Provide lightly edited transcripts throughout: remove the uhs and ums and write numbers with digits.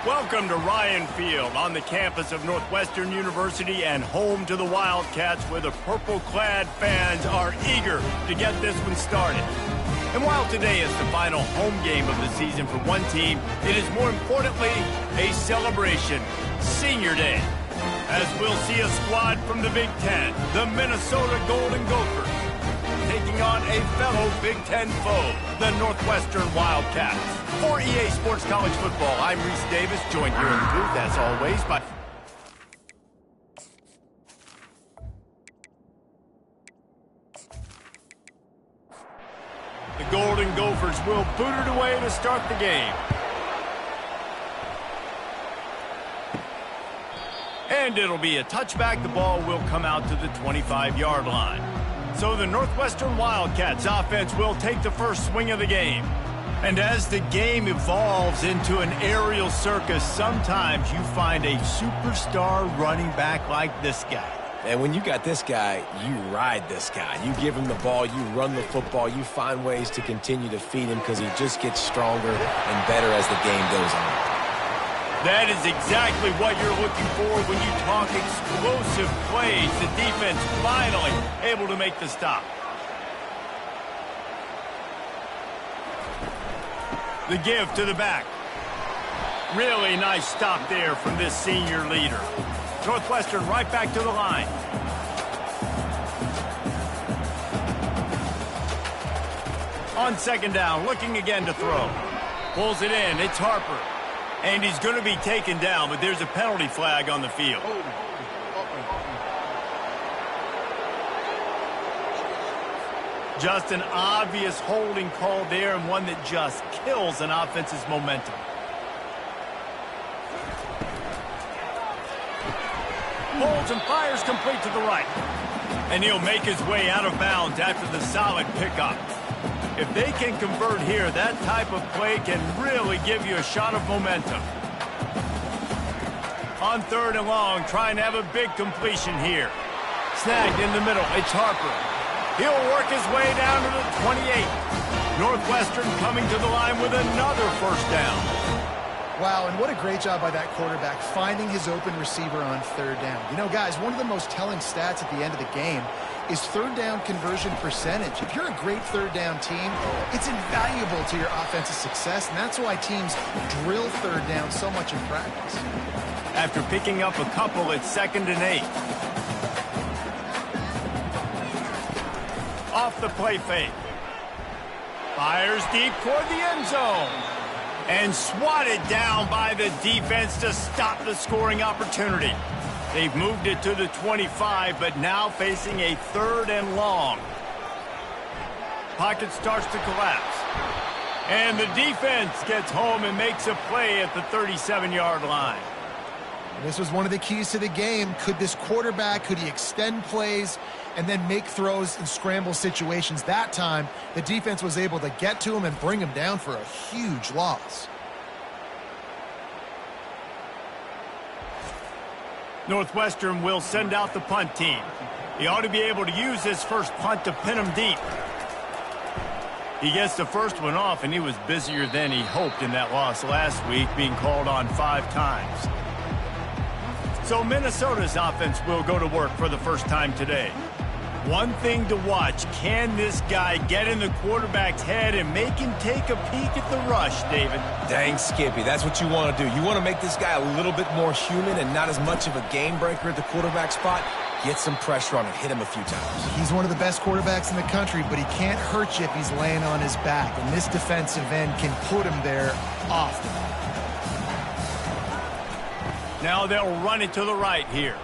Welcome to Ryan Field on the campus of Northwestern University and home to the Wildcats, where the purple-clad fans are eager to get this one started. And while today is the final home game of the season for one team, it is more importantly a celebration, Senior Day, as we'll see a squad from the Big Ten, the Minnesota Golden Gophers, taking on a fellow Big Ten foe, the Northwestern Wildcats. For EA Sports College Football, I'm Reese Davis, joined here in the booth, as always, by... The Golden Gophers will boot it away to start the game. And it'll be a touchback. The ball will come out to the 25-yard line. So the Northwestern Wildcats offense will take the first swing of the game. And as the game evolves into an aerial circus, sometimes you find a superstar running back like this guy. And when you got this guy, you ride this guy. You give him the ball, you run the football, you find ways to continue to feed him because he just gets stronger and better as the game goes on. That is exactly what you're looking for when you talk explosive plays. The defense finally able to make the stop. The give to the back. Really nice stop there from this senior leader. Northwestern right back to the line. On second down, looking again to throw. Pulls it in, it's Harper. And he's going to be taken down, but there's a penalty flag on the field. Just an obvious holding call there, and one that just kills an offense's momentum. Holds and fires complete to the right. And he'll make his way out of bounds after the solid pickup. If they can convert here, that type of play can really give you a shot of momentum. On third and long, trying to have a big completion here. Snagged in the middle, it's Harper. He'll work his way down to the 28. Northwestern coming to the line with another first down. Wow, and what a great job by that quarterback, finding his open receiver on third down. You know, guys, one of the most telling stats at the end of the game is third down conversion percentage. If you're a great third down team, it's invaluable to your offensive success, and that's why teams drill third down so much in practice. After picking up a couple, it's 2nd and 8. Off the play fake. Fires deep toward the end zone. And swatted down by the defense to stop the scoring opportunity. They've moved it to the 25, but now facing a 3rd and long. Pocket starts to collapse. And the defense gets home and makes a play at the 37-yard line. This was one of the keys to the game. Could this quarterback, could he extend plays and then make throws in scramble situations? That time, the defense was able to get to him and bring him down for a huge loss. Northwestern will send out the punt team. He ought to be able to use this first punt to pin him deep. He gets the first one off, and he was busier than he hoped in that loss last week, being called on 5 times. So Minnesota's offense will go to work for the first time today. One thing to watch, can this guy get in the quarterback's head and make him take a peek at the rush, David? Dang, Skippy, that's what you want to do. You want to make this guy a little bit more human and not as much of a game breaker at the quarterback spot. Get some pressure on him, hit him a few times. He's one of the best quarterbacks in the country, but he can't hurt you if he's laying on his back, and this defensive end can put him there often. Now they'll run it to the right here.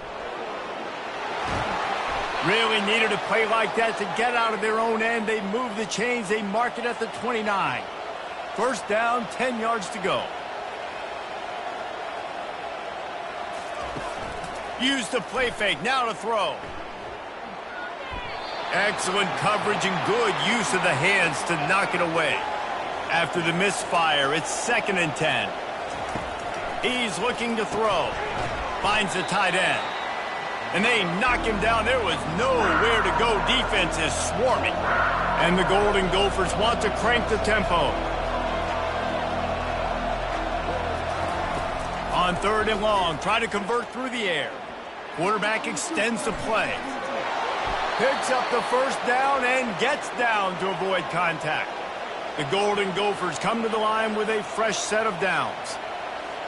Really needed a play like that to get out of their own end. They move the chains. They mark it at the 29. First down, 10 yards to go. Use the play fake. Now to throw. Excellent coverage and good use of the hands to knock it away. After the misfire, it's 2nd and 10. He's looking to throw. Finds the tight end. And they knock him down. There was nowhere to go. Defense is swarming. And the Golden Gophers want to crank the tempo. On 3rd and long, try to convert through the air. Quarterback extends the play. Picks up the first down and gets down to avoid contact. The Golden Gophers come to the line with a fresh set of downs.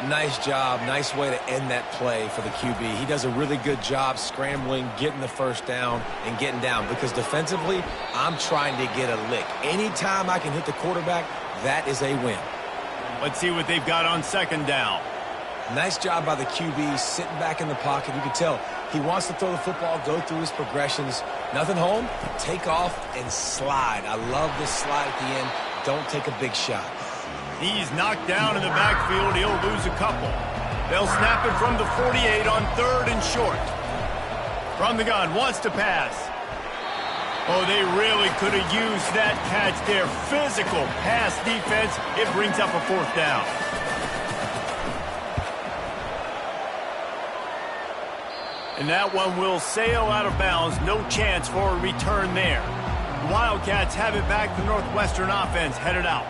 Nice job. Nice way to end that play for the QB. He does a really good job scrambling, getting the first down, and getting down. Because defensively, I'm trying to get a lick. Anytime I can hit the quarterback, that is a win. Let's see what they've got on 2nd down. Nice job by the QB, sitting back in the pocket. You can tell he wants to throw the football, go through his progressions. Nothing home, take off, and slide. I love this slide at the end. Don't take a big shot. He's knocked down in the backfield. He'll lose a couple. They'll snap it from the 48 on 3rd and short. From the gun, wants to pass. Oh, they really could have used that catch there. Physical pass defense. It brings up a 4th down. And that one will sail out of bounds. No chance for a return there. The Wildcats have it back. The Northwestern offense headed out.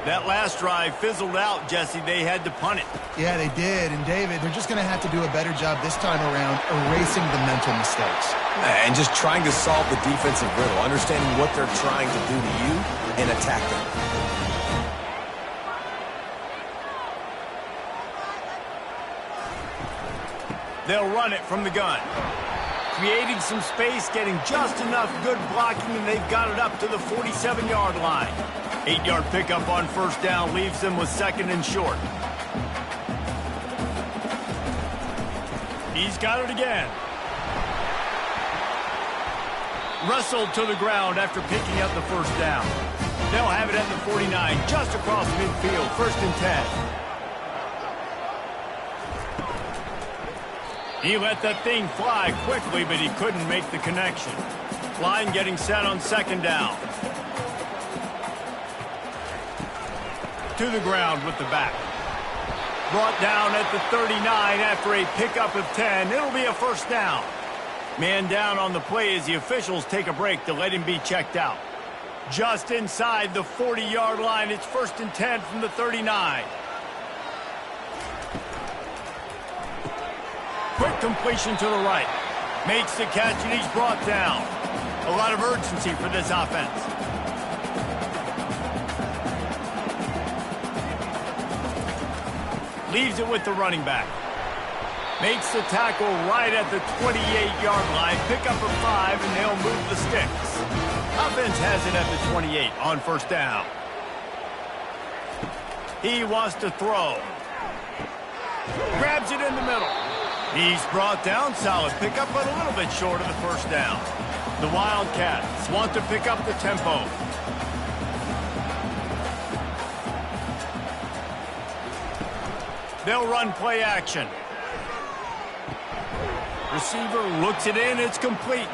That last drive fizzled out, Jesse. They had to punt it. Yeah, they did. And, David, they're just going to have to do a better job this time around erasing the mental mistakes. And just trying to solve the defensive riddle, understanding what they're trying to do to you and attack them. They'll run it from the gun. Creating some space, getting just enough good blocking, and they've got it up to the 47-yard line. 8-yard pickup on 1st down leaves them with 2nd and short. He's got it again. Wrestled to the ground after picking up the 1st down. They'll have it at the 49, just across midfield, 1st and 10. He let that thing fly quickly, but he couldn't make the connection. Line getting set on 2nd down. To the ground with the back. Brought down at the 39 after a pickup of 10. It'll be a 1st down. Man down on the play as the officials take a break to let him be checked out. Just inside the 40-yard line, it's 1st and 10 from the 39. Quick completion to the right. Makes the catch, and he's brought down. A lot of urgency for this offense. Leaves it with the running back. Makes the tackle right at the 28-yard line. Pick up a 5, and they'll move the sticks. Offense has it at the 28 on 1st down. He wants to throw. Grabs it in the middle. He's brought down. Solid pickup, but a little bit short of the 1st down. The Wildcats want to pick up the tempo. They'll run play action. Receiver looks it in. It's complete.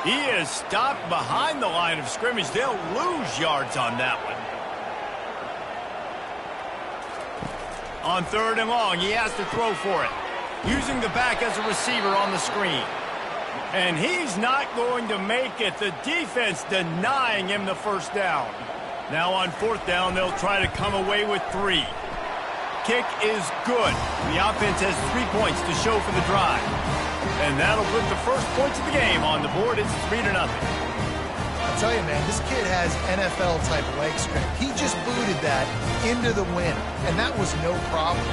He is stopped behind the line of scrimmage. They'll lose yards on that one. On 3rd and long, he has to throw for it. Using the back as a receiver on the screen. And he's not going to make it. The defense denying him the 1st down. Now on 4th down, they'll try to come away with 3. Kick is good. The offense has 3 points to show for the drive. And that'll put the first points of the game on the board. It's 3-0. I'll tell you, man, this kid has NFL-type leg strength. He just booted that into the wind, and that was no problem.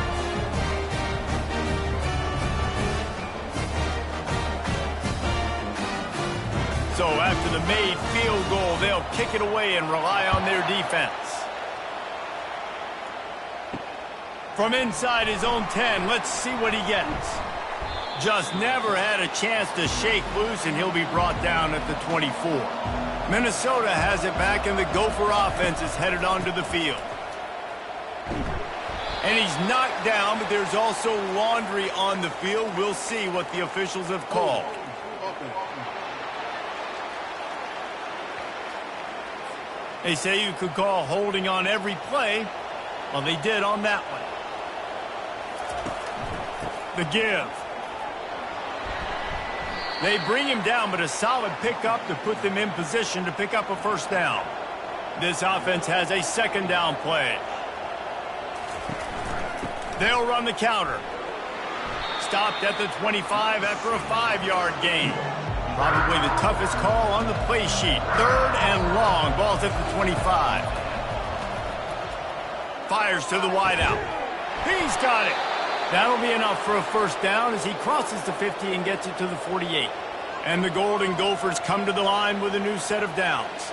So after the made field goal, they'll kick it away and rely on their defense. From inside his own 10, let's see what he gets. Just never had a chance to shake loose, and he'll be brought down at the 24. Minnesota has it back, and the Gopher offense is headed onto the field. And he's knocked down, but there's also laundry on the field. We'll see what the officials have called. They say you could call holding on every play. Well, they did on that one. The give. They bring him down, but a solid pickup to put them in position to pick up a 1st down. This offense has a 2nd down play. They'll run the counter. Stopped at the 25 after a 5-yard gain. Probably the toughest call on the play sheet. 3rd and long. Ball's at the 25. Fires to the wideout. He's got it. That'll be enough for a first down as he crosses the 50 and gets it to the 48. And the Golden Gophers come to the line with a new set of downs.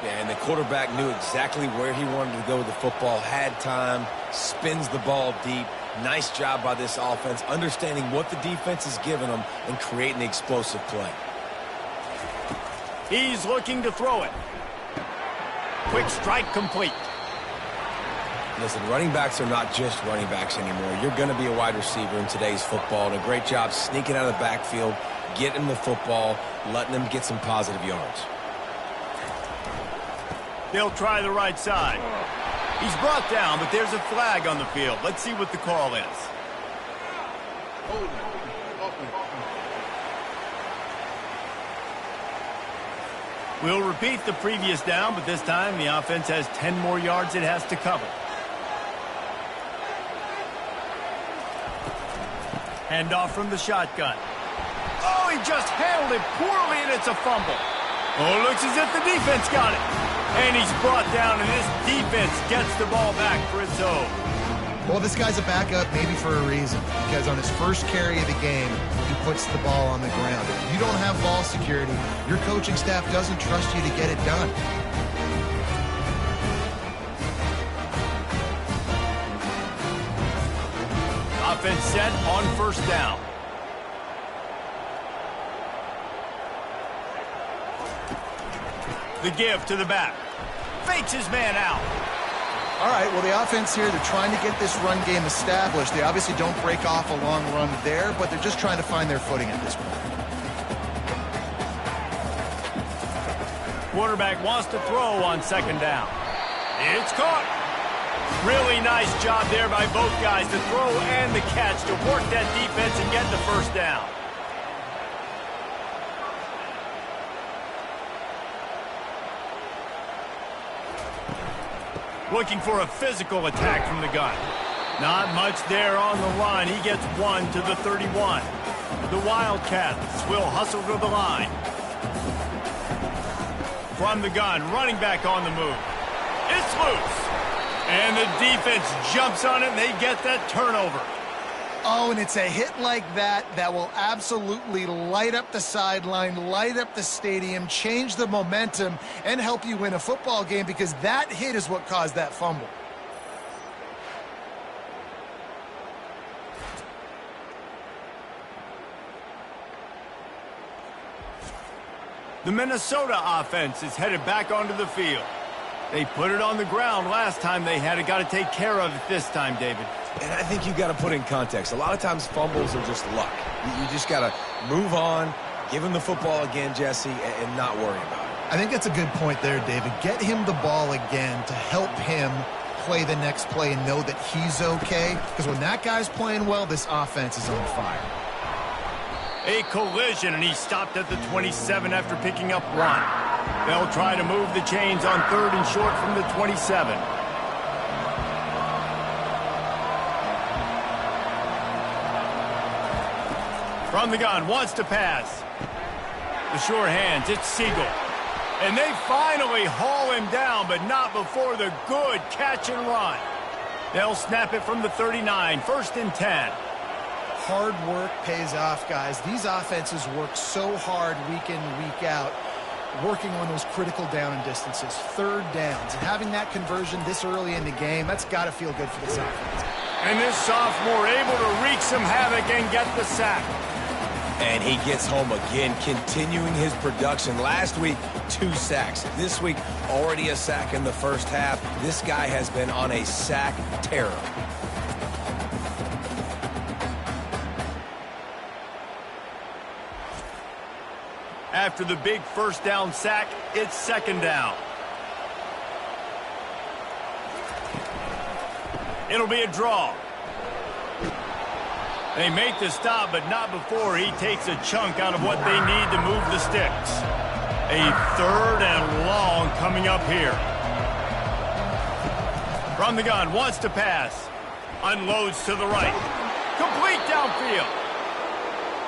Yeah, and the quarterback knew exactly where he wanted to go with the football, had time, spins the ball deep. Nice job by this offense, understanding what the defense is giving them and creating the explosive play. He's looking to throw it. Quick strike complete. Listen, running backs are not just running backs anymore. You're going to be a wide receiver in today's football, and a great job sneaking out of the backfield, getting the football, letting them get some positive yards. They'll try the right side. He's brought down, but there's a flag on the field. Let's see what the call is. We'll repeat the previous down, but this time the offense has 10 more yards it has to cover. Handoff from the shotgun. Oh, he just handled it poorly, and it's a fumble. Oh, it looks as if the defense got it. And he's brought down, and this defense gets the ball back for its own. Well, this guy's a backup maybe for a reason, because on his first carry of the game, he puts the ball on the ground. If you don't have ball security, your coaching staff doesn't trust you to get it done. Offense set on first down. The give to the back. Fakes his man out. All right, well, the offense here, they're trying to get this run game established. They obviously don't break off a long run there, but they're just trying to find their footing at this point. Quarterback wants to throw on second down. It's caught. Really nice job there by both guys, the throw and the catch, to work that defense and get the first down. Looking for a physical attack from the gun. Not much there on the line. He gets one to the 31. The Wildcats will hustle to the line. From the gun, running back on the move. It's loose. And the defense jumps on it, and they get that turnover. Oh, and it's a hit like that that will absolutely light up the sideline, light up the stadium, change the momentum, and help you win a football game, because that hit is what caused that fumble. The Minnesota offense is headed back onto the field. They put it on the ground last time they had it. Got to take care of it this time, David. And I think you got to put in context. A lot of times fumbles are just luck. You just got to move on, give him the football again, Jesse, and not worry about it. I think that's a good point there, David. Get him the ball again to help him play the next play and know that he's okay. Because when that guy's playing well, this offense is on fire. A collision, and he stopped at the 27 after picking up one. They'll try to move the chains on 3rd and short from the 27. From the gun, wants to pass. The sure hands, it's Siegel. And they finally haul him down, but not before the good catch and run. They'll snap it from the 39, 1st and 10. Hard work pays off, guys. These offenses work so hard week in, week out, working on those critical down and distances, 3rd downs. And having that conversion this early in the game, that's got to feel good for this offense. And this sophomore able to wreak some havoc and get the sack. And he gets home again, continuing his production. Last week, 2 sacks. This week, already a sack in the first half. This guy has been on a sack terror. After the big first down sack, it's 2nd down. It'll be a draw. They make the stop, but not before he takes a chunk out of what they need to move the sticks. A 3rd and long coming up here. From the gun, wants to pass. Unloads to the right. Complete downfield.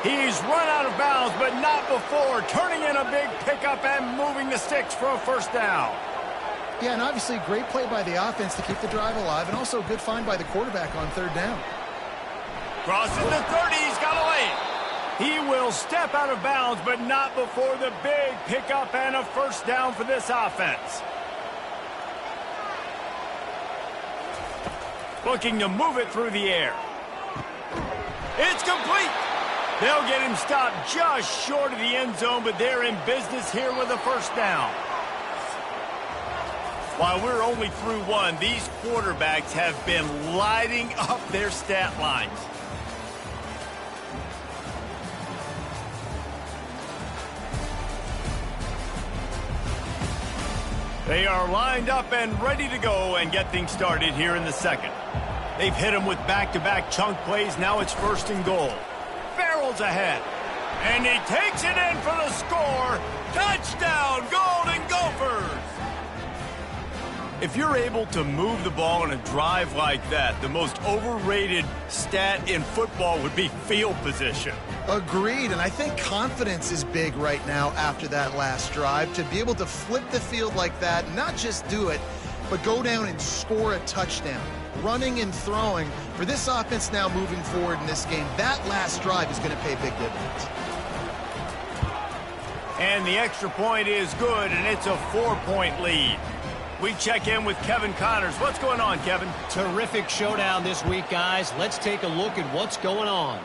He's run out of bounds, but not before turning in a big pickup and moving the sticks for a first down. Yeah, and obviously great play by the offense to keep the drive alive, and also a good find by the quarterback on third down. Crosses the 30, he's got a lane. He will step out of bounds, but not before the big pickup and a first down for this offense. Looking to move it through the air. It's complete. They'll get him stopped just short of the end zone, but they're in business here with a first down. While we're only through one, these quarterbacks have been lighting up their stat lines. They are lined up and ready to go and get things started here in the second. They've hit him with back-to-back chunk plays. Now it's first and goal. Barrels ahead. And he takes it in for the score. Touchdown, Golden Gophers! If you're able to move the ball in a drive like that, the most overrated stat in football would be field position. Agreed, and I think confidence is big right now after that last drive. To be able to flip the field like that, not just do it, but go down and score a touchdown. Running and throwing, for this offense now moving forward in this game, that last drive is going to pay big dividends. And the extra point is good, and it's a 4-point lead. We check in with Kevin Connors. What's going on, Kevin? Terrific showdown this week, guys. Let's take a look at what's going on.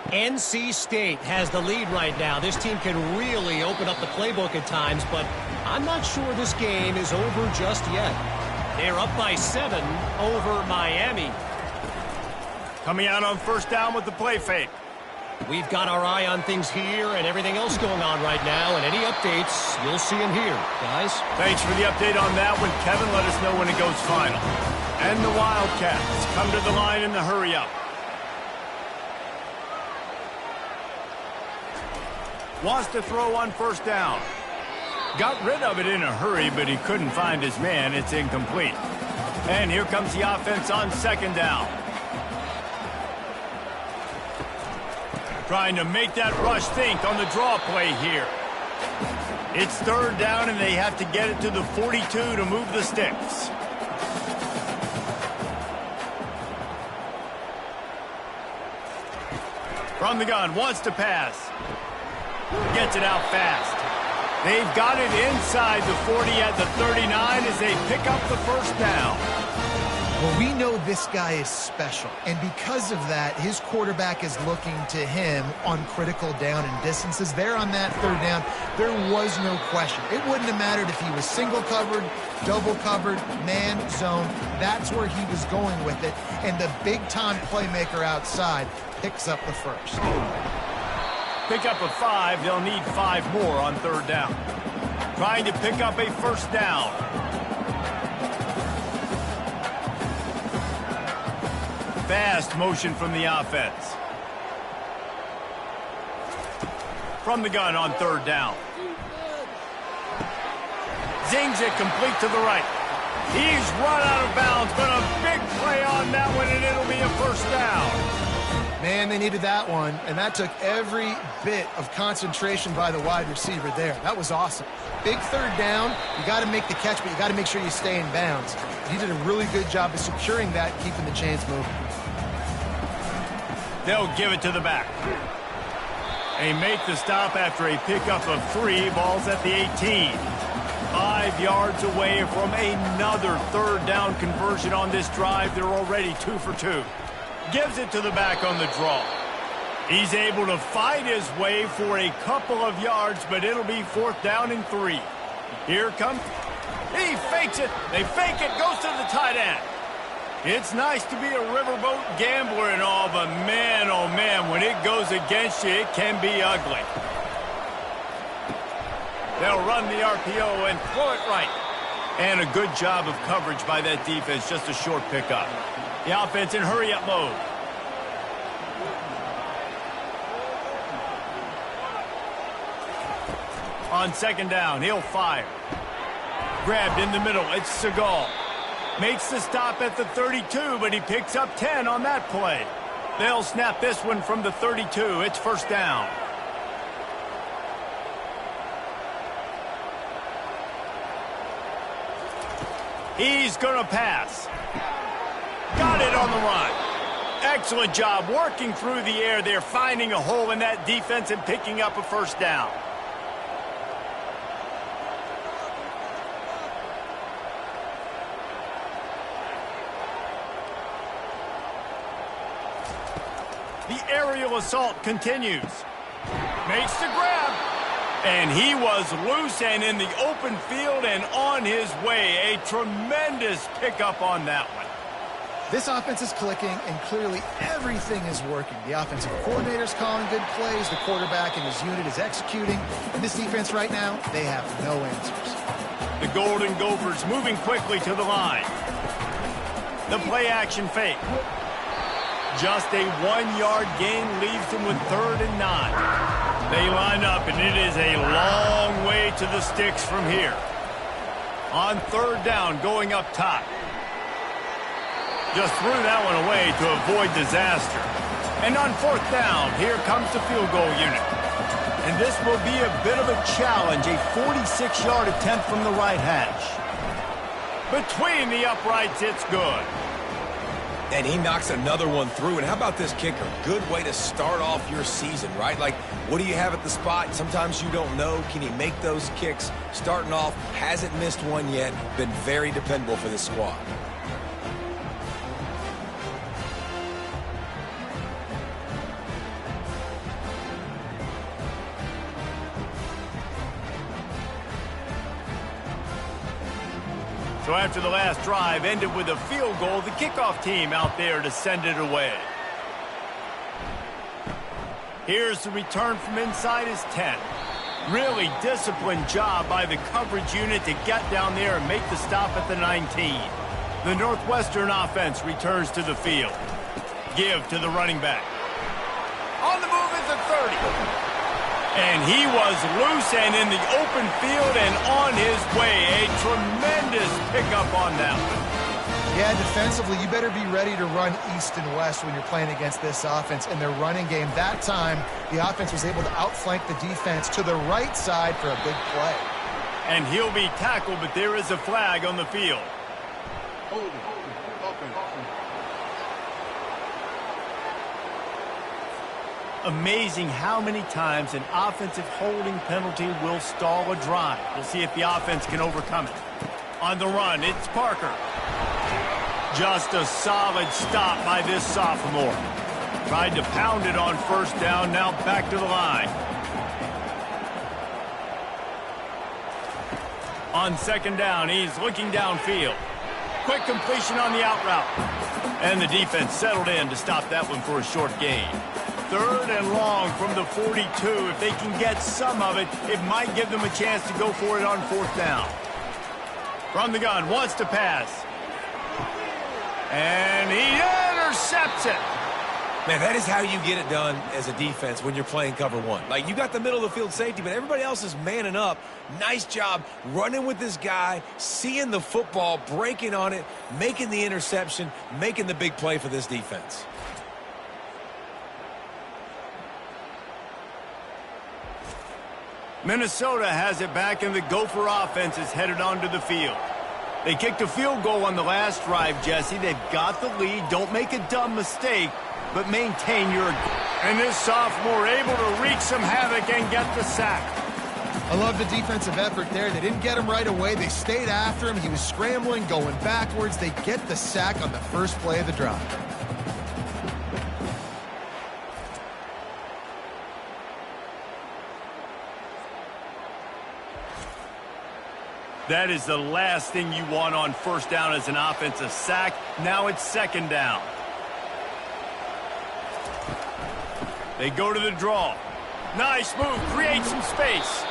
NC State has the lead right now. This team can really open up the playbook at times, but I'm not sure this game is over just yet. They're up by 7 over Miami. Coming out on first down with the play fake. We've got our eye on things here and everything else going on right now, and any updates, you'll see them here, guys. Thanks for the update on that one, Kevin. Let us know when it goes final. And the Wildcats come to the line in the hurry-up. Wants to throw on first down. Got rid of it in a hurry, but he couldn't find his man. It's incomplete. And here comes the offense on second down. Trying to make that rush think on the draw play here. It's third down, and they have to get it to the 42 to move the sticks. From the gun, wants to pass. Gets it out fast. They've got it inside the 40 at the 39 as they pick up the first down. Well, we know this guy is special, and because of that, his quarterback is looking to him on critical down and distances. There on that third down, there was no question. It wouldn't have mattered if he was single covered, double covered, man, zone. That's where he was going with it, and the big-time playmaker outside picks up the first. Pick up a 5. They'll need 5 more on third down. Trying to pick up a first down. Fast motion from the offense. From the gun on third down. Zings it complete to the right. He's run out of bounds, but a big play on that one, and it'll be a first down. Man, they needed that one, and that took every bit of concentration by the wide receiver there. That was awesome. Big third down. You got to make the catch, but you got to make sure you stay in bounds. He did a really good job of securing that and keeping the chains moving. They'll give it to the back. They make the stop after a pickup of 3. Ball's at the 18. 5 yards away from another third down conversion on this drive. They're already 2 for 2. Gives it to the back on the draw. He's able to fight his way for a couple of yards, but it'll be fourth down and 3. Here comes. He fakes it. They fake it. Goes to the tight end. It's nice to be a riverboat gambler and all, but man, oh man, when it goes against you, it can be ugly. They'll run the RPO and throw it right. And a good job of coverage by that defense, just a short pickup. The offense in hurry-up mode. On second down, he'll fire. Grabbed in the middle, it's Seagal. Makes the stop at the 32, but he picks up 10 on that play. They'll snap this one from the 32. It's first down. He's going to pass. Got it on the run. Excellent job working through the air there, finding a hole in that defense and picking up a first down. The aerial assault continues. Makes the grab. And he was loose and in the open field and on his way. A tremendous pickup on that one. This offense is clicking, and clearly everything is working. The offensive coordinator's calling good plays. The quarterback and his unit is executing. And this defense right now, they have no answers. The Golden Gophers moving quickly to the line. The play-action fake. Just a 1-yard gain leaves them with 3rd and 9. They line up, and it is a long way to the sticks from here. On 3rd down, going up top. Just threw that one away to avoid disaster. And on 4th down, here comes the field goal unit. And this will be a bit of a challenge, a 46-yard attempt from the right hash. Between the uprights, it's good. And he knocks another one through. And how about this kicker? Good way to start off your season, right? Like, what do you have at the spot? Sometimes you don't know. Can he make those kicks? Starting off, hasn't missed one yet. Been very dependable for this squad. So after the last drive ended with a field goal, the kickoff team out there to send it away. Here's the return from inside his 10. Really disciplined job by the coverage unit to get down there and make the stop at the 19. The Northwestern offense returns to the field. Give to the running back. On the move at the 30. And he was loose and in the open field and on his way. A tremendous pickup on that one. Yeah, defensively, you better be ready to run east and west when you're playing against this offense. In their running game, that time, the offense was able to outflank the defense to the right side for a big play. And he'll be tackled, but there is a flag on the field. Amazing how many times an offensive holding penalty will stall a drive. We'll see if the offense can overcome it. On the run, it's Parker. Just a solid stop by this sophomore. Tried to pound it on 1st down, now back to the line. On 2nd down, he's looking downfield. Quick completion on the out route. And the defense settled in to stop that one for a short gain. 3rd and long from the 42. If they can get some of it, it might give them a chance to go for it on 4th down. From the gun, wants to pass. And he intercepts it. Man, that is how you get it done as a defense when you're playing cover 1. Like, you got the middle of the field safety, but everybody else is manning up. Nice job running with this guy, seeing the football, breaking on it, making the interception, making the big play for this defense. Minnesota has it back, and the Gopher offense is headed onto the field. They kicked a field goal on the last drive, Jesse. They've got the lead. Don't make a dumb mistake, but maintain your... And this sophomore able to wreak some havoc and get the sack. I love the defensive effort there. They didn't get him right away. They stayed after him. He was scrambling, going backwards. They get the sack on the first play of the drive. That is the last thing you want on 1st down as an offensive sack. Now it's 2nd down. They go to the draw. Nice move, creates some space.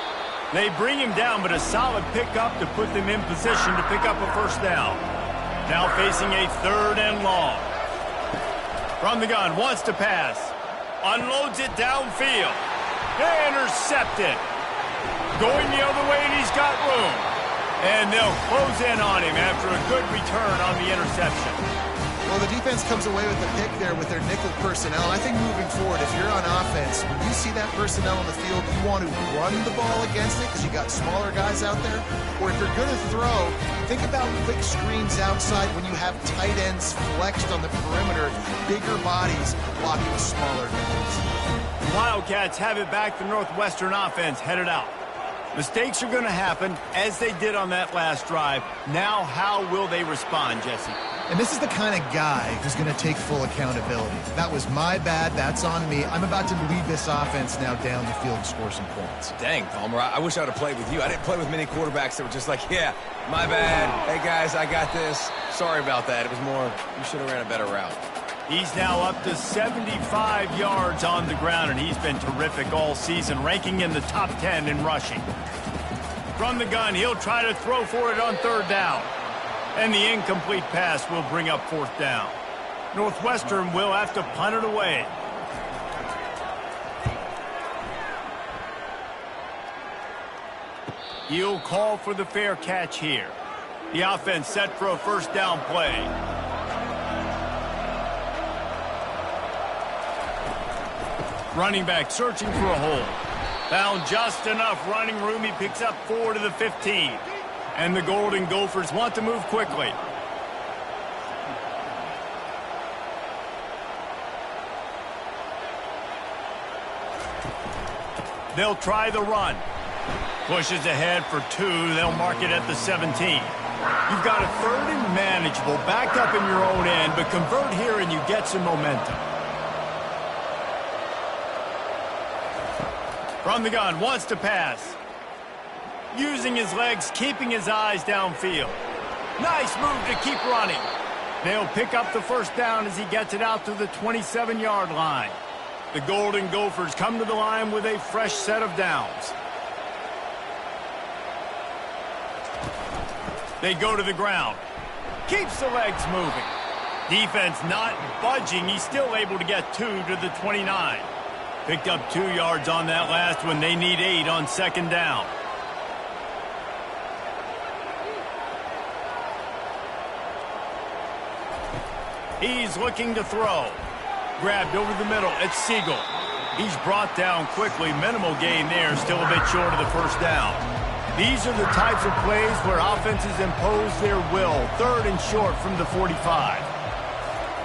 They bring him down, but a solid pickup to put them in position to pick up a 1st down. Now facing a 3rd and long. From the gun, wants to pass. Unloads it downfield. Intercepted. Going the other way, and he's got room. And they'll close in on him after a good return on the interception. Well, the defense comes away with the pick there with their nickel personnel. I think moving forward, if you're on offense, when you see that personnel on the field, you want to run the ball against it because you got smaller guys out there. Or if you're going to throw, think about quick screens outside when you have tight ends flexed on the perimeter, bigger bodies blocking smaller guys. Wildcats have it back. The Northwestern offense headed out. Mistakes are going to happen, as they did on that last drive. Now, how will they respond, Jesse? And this is the kind of guy who's going to take full accountability. That was my bad. That's on me. I'm about to lead this offense now down the field and score some points. Dang, Palmer, I wish I would have played with you. I didn't play with many quarterbacks that were just like, yeah, my bad. Hey, guys, I got this. Sorry about that. It was more, you should have ran a better route. He's now up to 75 yards on the ground, and he's been terrific all season, ranking in the top 10 in rushing. From the gun, he'll try to throw for it on third down. And the incomplete pass will bring up fourth down. Northwestern will have to punt it away. He'll call for the fair catch here. The offense set for a first down play. Running back searching for a hole. Found just enough running room. He picks up 4 to the 15. And the Golden Gophers want to move quickly. They'll try the run. Pushes ahead for 2. They'll mark it at the 17. You've got a third and manageable, backed up in your own end, but convert here and you get some momentum. From the gun, wants to pass. Using his legs, keeping his eyes downfield. Nice move to keep running. They'll pick up the first down as he gets it out to the 27-yard line. The Golden Gophers come to the line with a fresh set of downs. They go to the ground. Keeps the legs moving. Defense not budging. He's still able to get 2 to the 29. Picked up 2 yards on that last one. They need 8 on second down. He's looking to throw. Grabbed over the middle. It's Siegel. He's brought down quickly. Minimal gain there. Still a bit short of the first down. These are the types of plays where offenses impose their will. Third and short from the 45.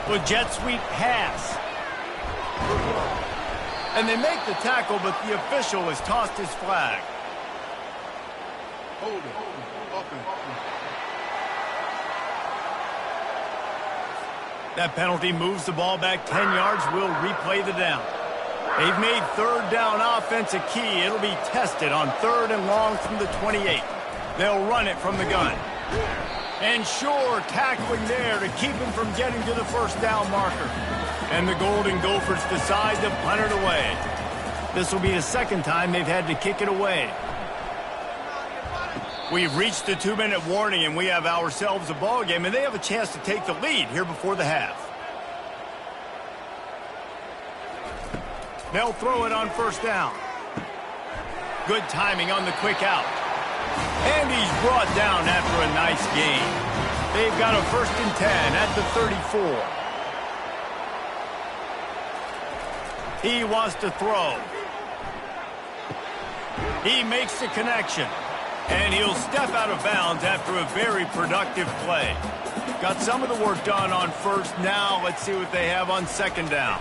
With jet sweep pass. And they make the tackle, but the official has tossed his flag. Hold it. That penalty moves the ball back 10 yards. We'll replay the down. They've made third down offense a key. It'll be tested on third and long from the 28. They'll run it from the gun. And sure, tackling there to keep him from getting to the first down marker. And the Golden Gophers decide to punt it away. This will be the second time they've had to kick it away. We've reached the 2-minute warning, and we have ourselves a ball game, and they have a chance to take the lead here before the half. They'll throw it on first down. Good timing on the quick out. And he's brought down after a nice gain. They've got a 1st and 10 at the 34. He wants to throw. He makes the connection. And he'll step out of bounds after a very productive play. Got some of the work done on first. Now let's see what they have on second down.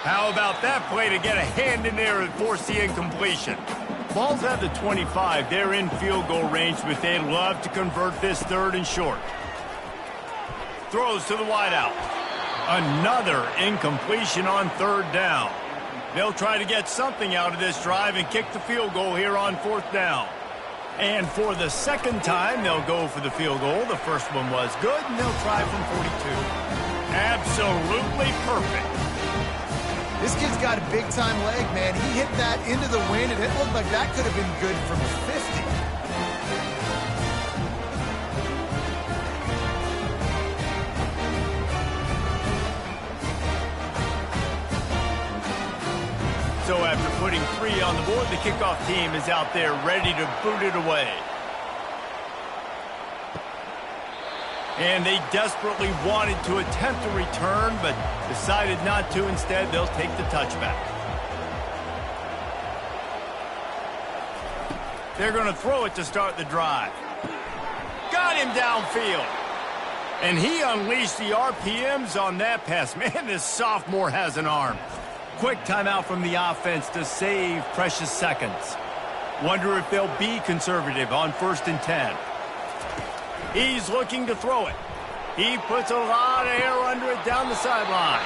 How about that play to get a hand in there and force the incompletion? Ball's at the 25. They're in field goal range, but they'd love to convert this third and short. Throws to the wideout. Another incompletion on third down. They'll try to get something out of this drive and kick the field goal here on fourth down. And for the second time, they'll go for the field goal. The first one was good, and they'll try from 42. Absolutely perfect. This kid's got a big-time leg, man. He hit that into the wind, and it looked like that could have been good from 50. So after putting putting 3 on the board. The kickoff team is out there ready to boot it away. And they desperately wanted to attempt a return, but decided not to. Instead, they'll take the touchback. They're going to throw it to start the drive. Got him downfield. And he unleashed the RPMs on that pass. Man, this sophomore has an arm. Quick timeout from the offense to save precious seconds. Wonder if they'll be conservative on 1st and 10. He's looking to throw it. He puts a lot of air under it down the sideline.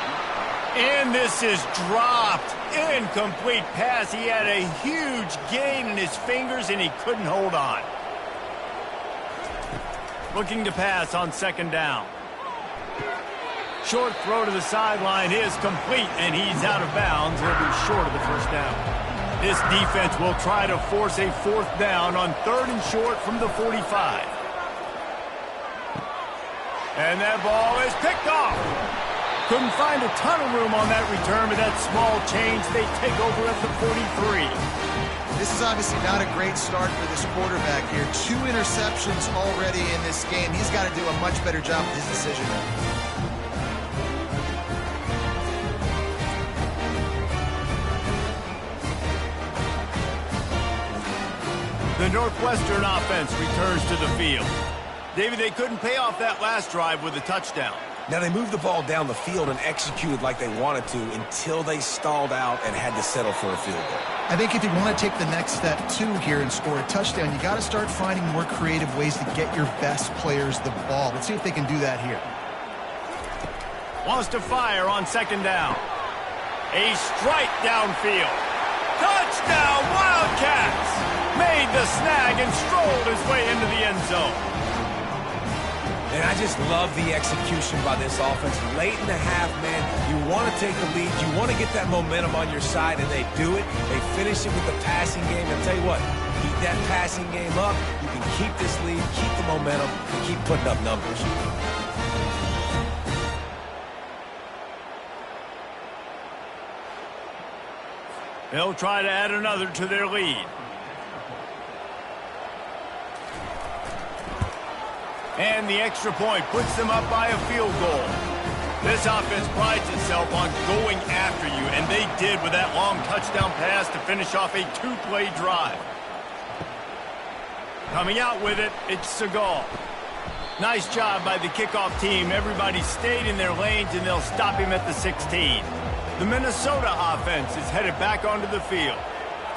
And this is dropped. Incomplete pass. He had a huge gain in his fingers, and he couldn't hold on. Looking to pass on 2nd down. Short throw to the sideline is complete, and he's out of bounds. He'll be short of the 1st down. This defense will try to force a 4th down on 3rd and short from the 45. And that ball is picked off. Couldn't find a ton of room on that return, but that small change, they take over at the 43. This is obviously not a great start for this quarterback here. 2 interceptions already in this game. He's got to do a much better job with his decision. The Northwestern offense returns to the field. David, they couldn't pay off that last drive with a touchdown. Now, they moved the ball down the field and executed like they wanted to until they stalled out and had to settle for a field goal. I think if you want to take the next step, too, here and score a touchdown, you got to start finding more creative ways to get your best players the ball. Let's see if they can do that here. Wants to fire on 2nd down. A strike downfield. Touchdown, Wildcats! Made the snag and strolled his way into the end zone. And I just love the execution by this offense. Late in the half, man, you want to take the lead. You want to get that momentum on your side, and they do it. They finish it with the passing game. And I'll tell you what, keep that passing game up. You can keep this lead, keep the momentum, and keep putting up numbers. They'll try to add another to their lead. And the extra point puts them up by a field goal. This offense prides itself on going after you, and they did with that long touchdown pass to finish off a 2-play drive. Coming out with it, it's Segal. Nice job by the kickoff team. Everybody stayed in their lanes, and they'll stop him at the 16. The Minnesota offense is headed back onto the field.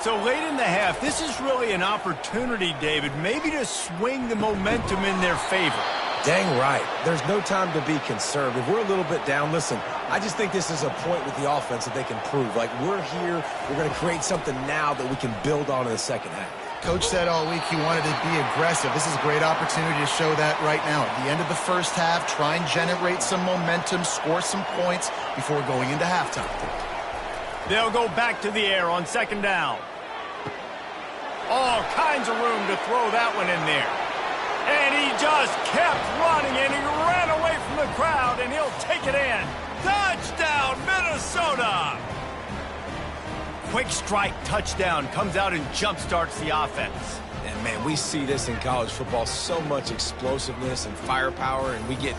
So late in the half, this is really an opportunity, David, maybe to swing the momentum in their favor. Dang right. There's no time to be concerned. If we're a little bit down, listen, I just think this is a point with the offense that they can prove. Like, we're here, we're going to create something now that we can build on in the 2nd half. Coach said all week he wanted to be aggressive. This is a great opportunity to show that right now. At the end of the 1st half, try and generate some momentum, score some points before going into halftime. They'll go back to the air on 2nd down. All kinds of room to throw that one in there. And he just kept running, and he ran away from the crowd, and he'll take it in. Touchdown, Minnesota! Quick strike touchdown comes out and jump-starts the offense. And, man, we see this in college football, so much explosiveness and firepower, and we get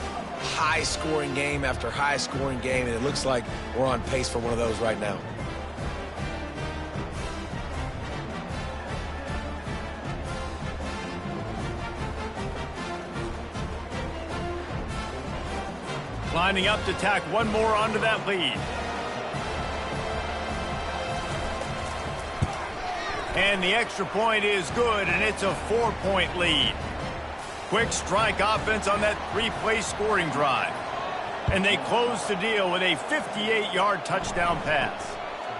high-scoring game after high-scoring game, and it looks like we're on pace for one of those right now. Lining up to tack one more onto that lead. And the extra point is good, and it's a 4-point lead. Quick strike offense on that 3-play scoring drive. And they close the deal with a 58-yard touchdown pass.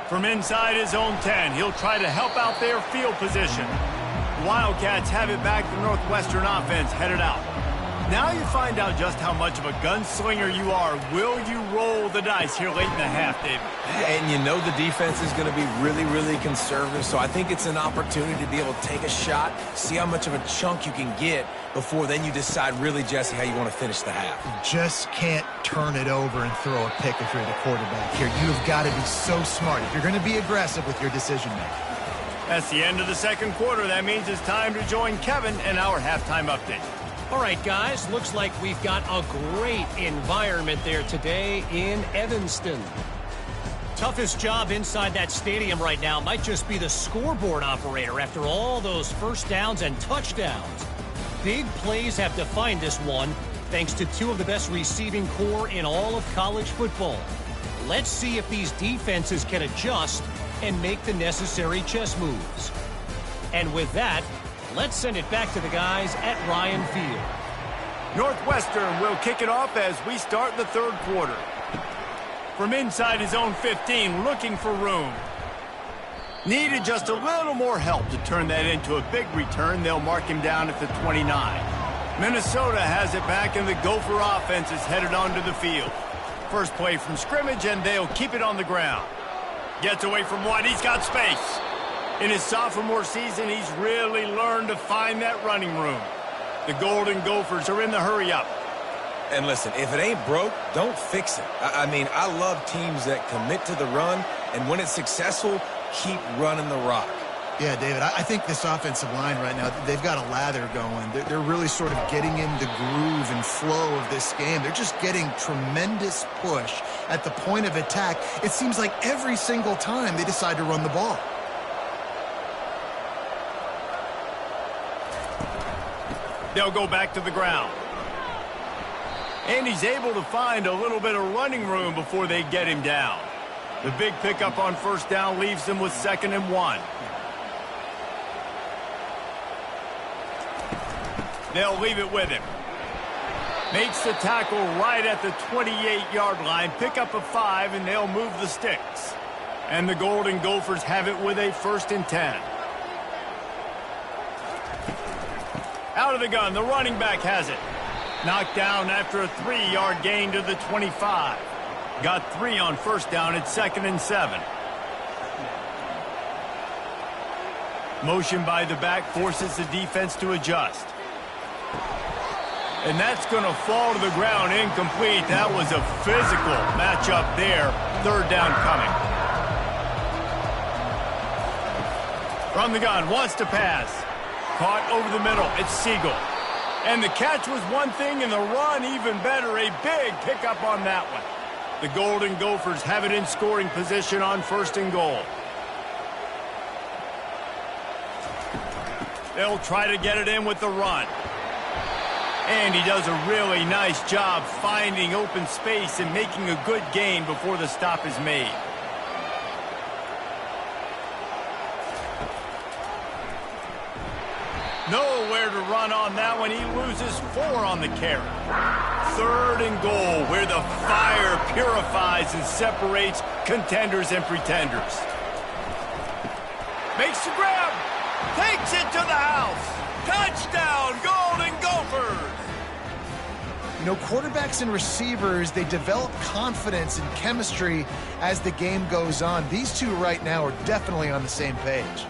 From inside his own 10, he'll try to help out their field position. Wildcats have it back. The Northwestern offense headed out. Now you find out just how much of a gunslinger you are. Will you roll the dice here late in the half, David? And you know the defense is going to be really, really conservative, so I think it's an opportunity to be able to take a shot, see how much of a chunk you can get before then you decide really, Jesse, how you want to finish the half. You just can't turn it over and throw a pick if you're the quarterback here. You've got to be so smart if you're going to be aggressive with your decision-making. That's the end of the second quarter. That means it's time to join Kevin in our halftime update. All right, guys, looks like we've got a great environment there today in Evanston. Toughest job inside that stadium right now might just be the scoreboard operator after all those first downs and touchdowns. Big plays have defined this one, thanks to two of the best receiving core in all of college football. Let's see if these defenses can adjust and make the necessary chess moves. And with that, let's send it back to the guys at Ryan Field. Northwestern will kick it off as we start the third quarter. From inside his own 15, looking for room. Needed just a little more help to turn that into a big return. They'll mark him down at the 29. Minnesota has it back, and the Gopher offense is headed onto the field. First play from scrimmage, and they'll keep it on the ground. Gets away from one. He's got space. In his sophomore season, he's really learned to find that running room. The Golden Gophers are in the hurry-up. And listen, if it ain't broke, don't fix it. I mean, I love teams that commit to the run, and when it's successful, keep running the rock. Yeah, David, I think this offensive line right now, they've got a lather going. They're really sort of getting in the groove and flow of this game. They're just getting tremendous push at the point of attack. It seems like every single time they decide to run the ball. They'll go back to the ground. And he's able to find a little bit of running room before they get him down. The big pickup on first down leaves them with 2nd and 1. They'll leave it with him. Makes the tackle right at the 28-yard line. Pick up a 5, and they'll move the sticks. And the Golden Gophers have it with a 1st and 10. Out of the gun, the running back has it. Knocked down after a 3-yard gain to the 25. Got 3 on first down at 2nd and 7. Motion by the back forces the defense to adjust. And that's going to fall to the ground incomplete. That was a physical matchup there. 3rd down coming. From the gun, wants to pass. Caught over the middle. It's Siegel. And the catch was one thing, and the run even better. A big pickup on that one. The Golden Gophers have it in scoring position on 1st and goal. They'll try to get it in with the run. And he does a really nice job finding open space and making a good gain before the stop is made. Nowhere to run on that one. He loses 4 on the carry. 3rd and goal, where the fire purifies and separates contenders and pretenders. Makes the grab. Takes it to the house. Touchdown, Golden Gophers! You know, quarterbacks and receivers, they develop confidence and chemistry as the game goes on. These two right now are definitely on the same page.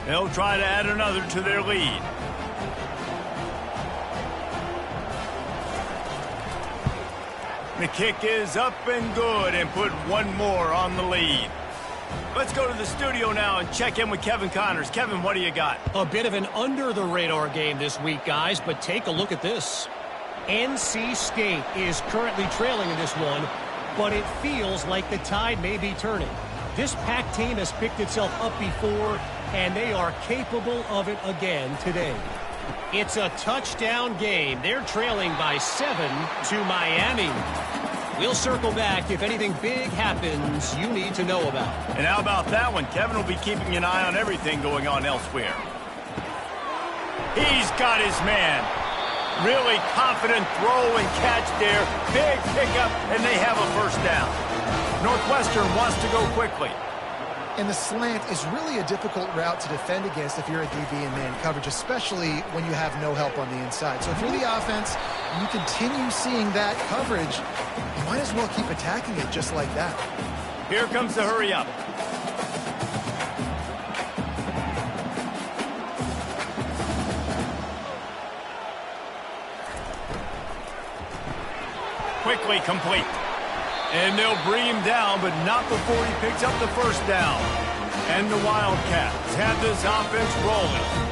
They'll try to add another to their lead. The kick is up and good, and put one more on the lead. Let's go to the studio now and check in with Kevin Connors. Kevin, what do you got? A bit of an under-the-radar game this week, guys, but take a look at this. NC State is currently trailing in this one, but it feels like the tide may be turning. This Pac team has picked itself up before, and they are capable of it again today. It's a touchdown game. They're trailing by 7 to Miami. We'll circle back if anything big happens you need to know about. And how about that one? Kevin will be keeping an eye on everything going on elsewhere. He's got his man. Really confident throw and catch there. Big pickup, and they have a first down. Northwestern wants to go quickly. And the slant is really a difficult route to defend against if you're a DB in man coverage, especially when you have no help on the inside. So if you're the offense, you continue seeing that coverage, you might as well keep attacking it just like that. Here comes the hurry up. Quickly complete. And they'll bring him down, but not before he picks up the first down. And the Wildcats have this offense rolling.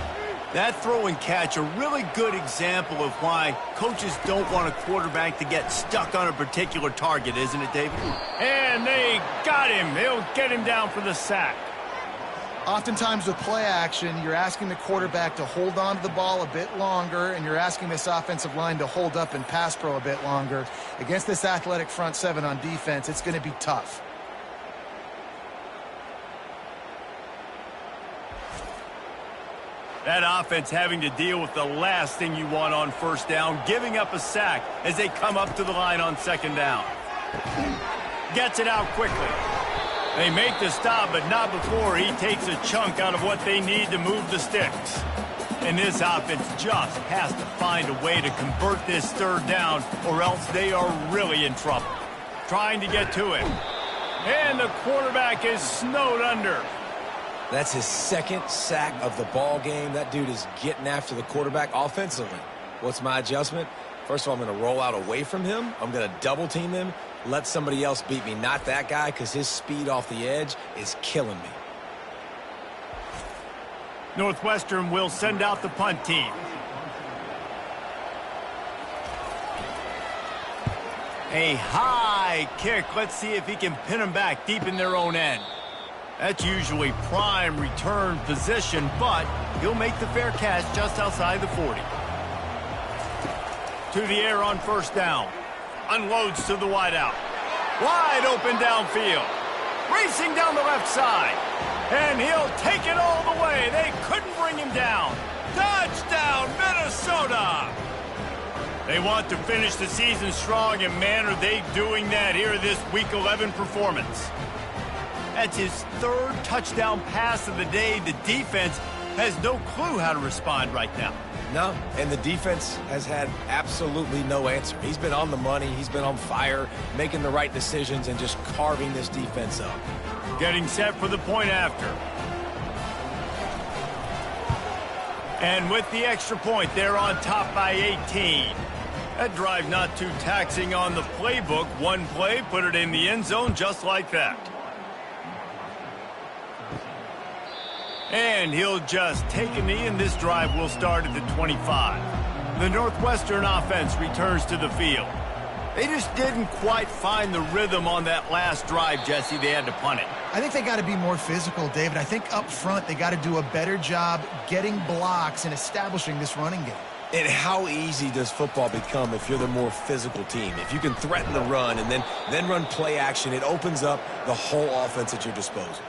That throw and catch, a really good example of why coaches don't want a quarterback to get stuck on a particular target, isn't it, David? And they got him. They'll get him down for the sack. Oftentimes with play action, you're asking the quarterback to hold on to the ball a bit longer, and you're asking this offensive line to hold up and pass pro a bit longer. Against this athletic front seven on defense, it's going to be tough. That offense having to deal with the last thing you want on first down, giving up a sack as they come up to the line on second down. Gets it out quickly. They make the stop, but not before he takes a chunk out of what they need to move the sticks. And this offense just has to find a way to convert this third down, or else they are really in trouble. Trying to get to him. And the quarterback is snowed under. That's his second sack of the ball game. That dude is getting after the quarterback offensively. What's my adjustment? First of all, I'm going to roll out away from him. I'm going to double team him. Let somebody else beat me, not that guy, because his speed off the edge is killing me. Northwestern will send out the punt team. A high kick. Let's see if he can pin them back deep in their own end. That's usually prime return position, but he'll make the fair catch just outside the 40. To the air on first down. Unloads to the wideout. Wide open downfield. Racing down the left side. And he'll take it all the way. They couldn't bring him down. Touchdown, Minnesota! They want to finish the season strong, and man, are they doing that here in this Week 11 performance. That's his third touchdown pass of the day. The defense has no clue how to respond right now. No, and the defense has had absolutely no answer. He's been on the money. He's been on fire, making the right decisions, and just carving this defense up. Getting set for the point after. And with the extra point, they're on top by 18. That drive not too taxing on the playbook. One play, put it in the end zone just like that. And he'll just take a knee, and this drive will start at the 25. The Northwestern offense returns to the field. They just didn't quite find the rhythm on that last drive, Jesse. They had to punt it. I think they got to be more physical, David. I think up front they got to do a better job getting blocks and establishing this running game. And how easy does football become if you're the more physical team? If you can threaten the run and then run play action, it opens up the whole offense at your disposal.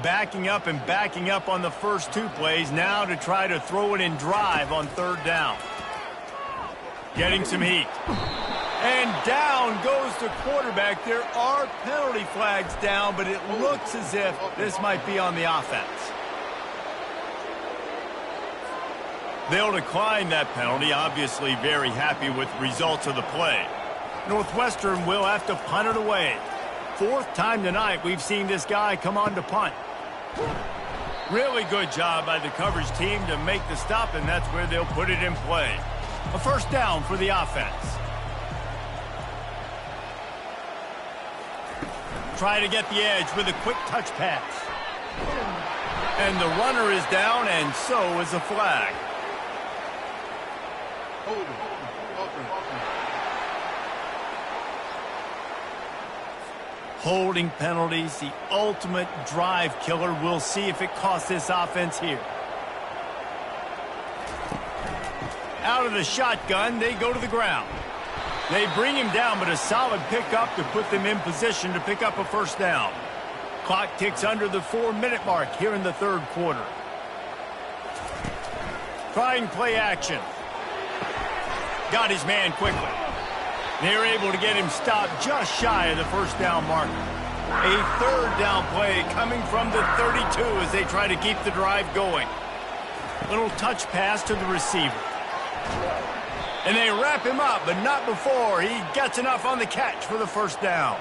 Backing up on the first two plays, now to try to throw it in drive on third down. Getting some heat. And down goes the quarterback. There are penalty flags down, but it looks as if this might be on the offense. They'll decline that penalty, obviously very happy with the results of the play. Northwestern will have to punt it away. Fourth time tonight we've seen this guy come on to punt. Really good job by the coverage team to make the stop, and that's where they'll put it in play. A first down for the offense. Try to get the edge with a quick touch pass. And the runner is down, and so is a flag. Holding penalties, the ultimate drive killer. We'll see if it costs this offense here. Out of the shotgun, they go to the ground. They bring him down, but a solid pickup to put them in position to pick up a first down. Clock ticks under the 4-minute mark here in the third quarter. Trying play action. got his man quickly. They're able to get him stopped just shy of the first down marker. A third down play coming from the 32 as they try to keep the drive going. Little touch pass to the receiver. And they wrap him up, but not before he gets enough on the catch for the first down.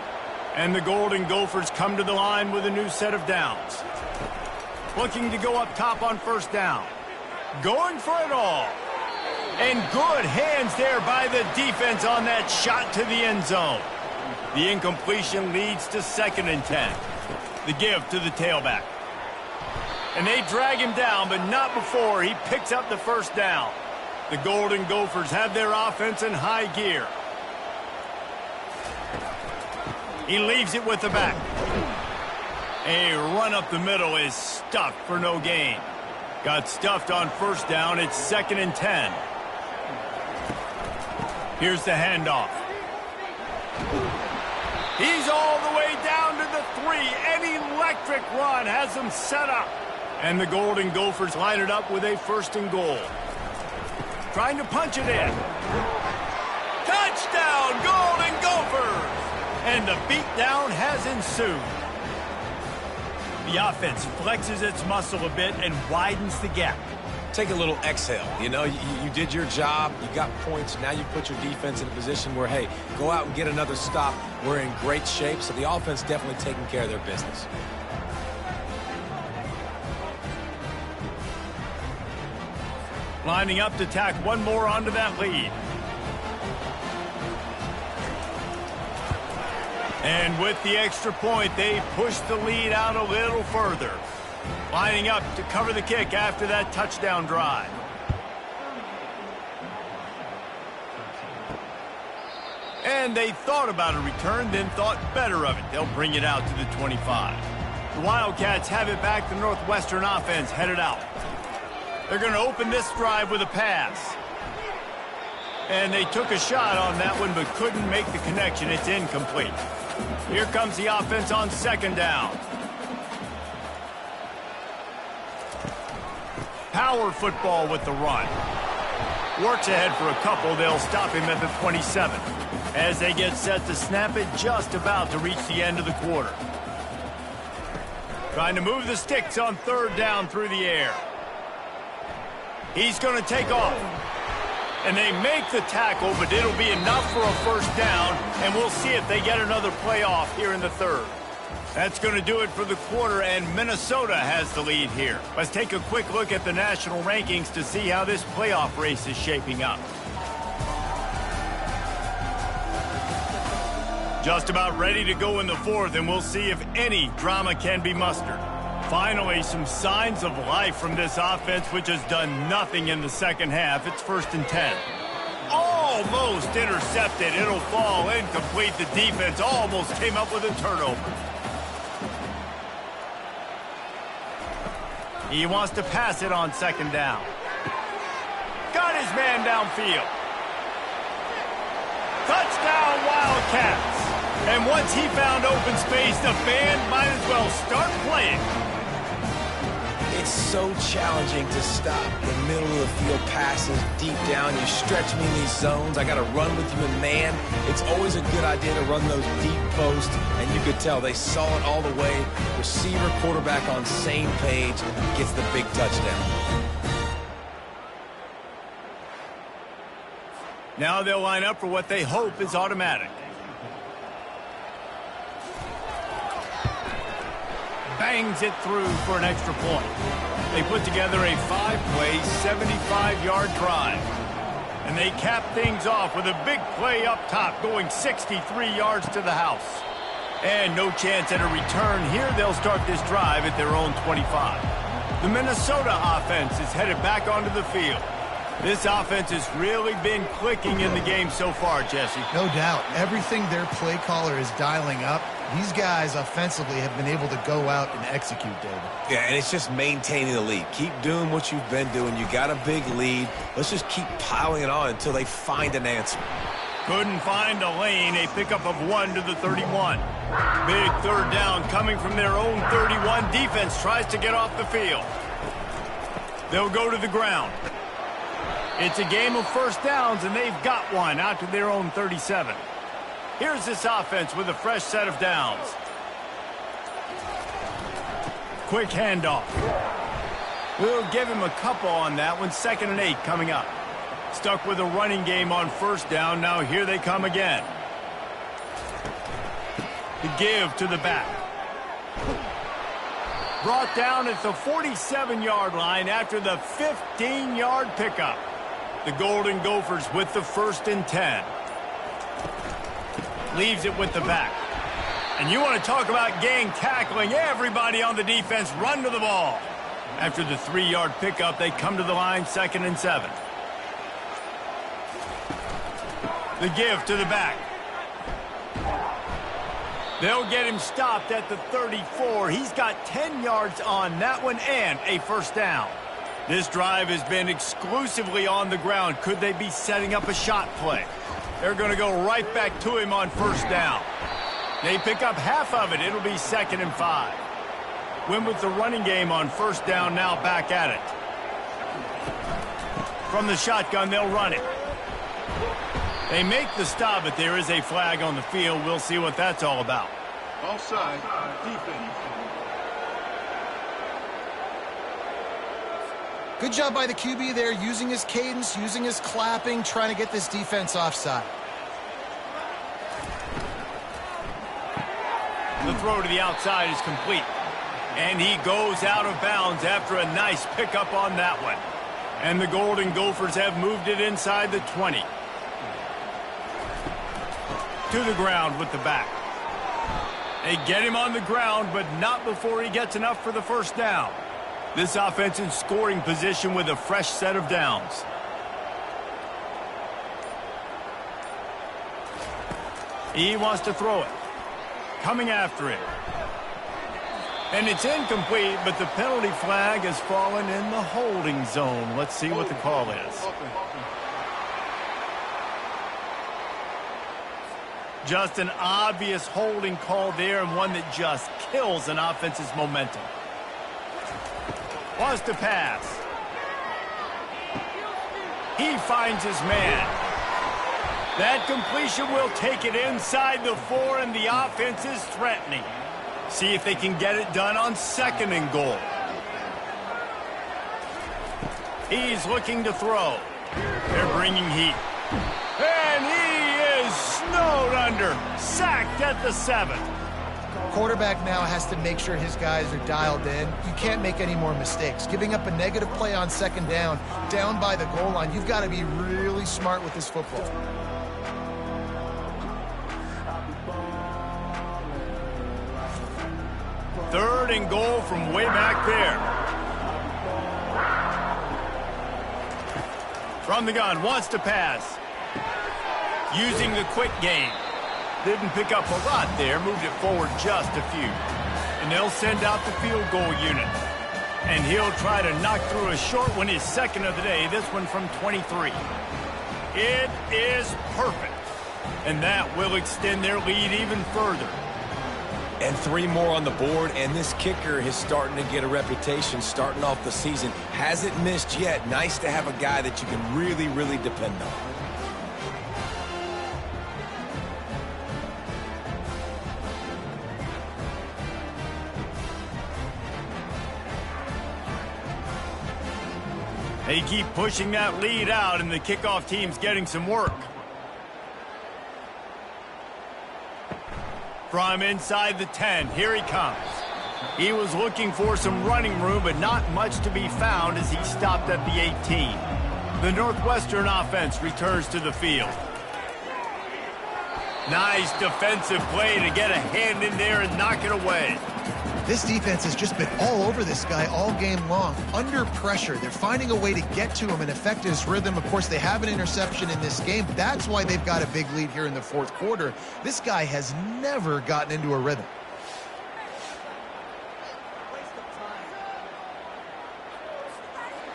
And the Golden Gophers come to the line with a new set of downs. Looking to go up top on first down. Going for it all. And good hands there by the defense on that shot to the end zone. The incompletion leads to 2nd and 10. The give to the tailback. And they drag him down, but not before he picks up the first down. The Golden Gophers have their offense in high gear. He leaves it with the back. A run up the middle is stuffed for no gain. Got stuffed on first down. It's 2nd and 10. Here's the handoff. He's all the way down to the 3. An electric run has them set up. And the Golden Gophers line it up with a 1st and goal. Trying to punch it in. Touchdown, Golden Gophers! And the beatdown has ensued. The offense flexes its muscle a bit and widens the gap. Take a little exhale. You know, you did your job. You got points. Now you put your defense in a position where, hey, go out and get another stop. We're in great shape, so the offense definitely taking care of their business. Lining up to tack one more onto that lead. And with the extra point, they push the lead out a little further. Lining up to cover the kick after that touchdown drive. And they thought about a return, then thought better of it. They'll bring it out to the 25. The Wildcats have it back. The Northwestern offense headed out. They're going to open this drive with a pass. And they took a shot on that one, but couldn't make the connection. It's incomplete. Here comes the offense on 2nd down. Power football with the run. Works ahead for a couple. They'll stop him at the 27. As they get set to snap it, just about to reach the end of the quarter. Trying to move the sticks on 3rd down through the air. He's going to take off. And they make the tackle, but it'll be enough for a first down, and we'll see if they get another play off here in the 3rd. That's going to do it for the quarter, and Minnesota has the lead here. Let's take a quick look at the national rankings to see how this playoff race is shaping up. Just about ready to go in the 4th, and we'll see if any drama can be mustered. Finally, some signs of life from this offense, which has done nothing in the 2nd half. It's 1st and 10. Almost intercepted. It'll fall incomplete. The defense almost came up with a turnover. He wants to pass it on 2nd down. Got his man downfield. Touchdown, Wildcats. And once he found open space, the band might as well start playing. It's so challenging to stop the middle of the field passes deep down. You stretch me in these zones. I got to run with you in man. It's always a good idea to run those deep posts, and you could tell they saw it all the way. Receiver, quarterback on same page, gets the big touchdown. Now they'll line up for what they hope is automatic. Bangs it through for an extra point. They put together a 5-play, 75-yard drive. And they cap things off with a big play up top, going 63 yards to the house. And no chance at a return here. They'll start this drive at their own 25. The Minnesota offense is headed back onto the field. This offense has really been clicking in the game so far, Jesse. No doubt. Everything their play caller is dialing up, these guys offensively have been able to go out and execute, David. Yeah, and it's just maintaining the lead. Keep doing what you've been doing. You got a big lead. Let's just keep piling it on until they find an answer. Couldn't find a lane. A pickup of 1 to the 31. Big 3rd down coming from their own 31. Defense tries to get off the field. They'll go to the ground. It's a game of first downs, and they've got one out to their own 37. Here's this offense with a fresh set of downs. Quick handoff. We'll give him a couple on that one. 2nd and 8 coming up. Stuck with a running game on first down. Now here they come again. The give to the back. Brought down at the 47-yard line after the 15-yard pickup. The Golden Gophers with the 1st and 10. Leaves it with the back. And you want to talk about gang tackling. Everybody on the defense run to the ball. After the 3-yard pickup, they come to the line, 2nd and 7. The give to the back. They'll get him stopped at the 34. He's got 10 yards on that one and a first down. This drive has been exclusively on the ground. Could they be setting up a shot play? They're going to go right back to him on first down. They pick up half of it. It'll be 2nd and 5. Win with the running game on first down, now back at it. From the shotgun, they'll run it. They make the stop, but there is a flag on the field. We'll see what that's all about. Offside, defense. Good job by the QB there, using his cadence, using his clapping, trying to get this defense offside. The throw to the outside is complete. And he goes out of bounds after a nice pickup on that one. And the Golden Gophers have moved it inside the 20. To the ground with the back. They get him on the ground, but not before he gets enough for the first down. This offense in scoring position with a fresh set of downs. He wants to throw it. Coming after it. And it's incomplete, but the penalty flag has fallen in the holding zone. Let's see what the call is. Just an obvious holding call there, and one that just kills an offense's momentum. Wants to pass. He finds his man. That completion will take it inside the 4, and the offense is threatening. See if they can get it done on 2nd and goal. He's looking to throw. They're bringing heat. And he is snowed under. Sacked at the 7. Quarterback now has to make sure his guys are dialed in. You can't make any more mistakes. Giving up a negative play on 2nd down by the goal line, you've got to be really smart with this football. Third and goal from way back there. From the gun, wants to pass. Using the quick game. Didn't pick up a lot there, moved it forward just a few. And they'll send out the field goal unit. And he'll try to knock through a short one, his 2nd of the day, this one from 23. It is perfect. And that will extend their lead even further. And 3 more on the board, and this kicker is starting to get a reputation starting off the season. Hasn't missed yet. Nice to have a guy that you can really, really depend on. They keep pushing that lead out, and the kickoff team's getting some work. From inside the 10, here he comes. He was looking for some running room, but not much to be found as he stopped at the 18. The Northwestern offense returns to the field. Nice defensive play to get a hand in there and knock it away. This defense has just been all over this guy all game long. Under pressure, they're finding a way to get to him and affect his rhythm. Of course, they have an interception in this game. That's why they've got a big lead here in the 4th quarter. This guy has never gotten into a rhythm.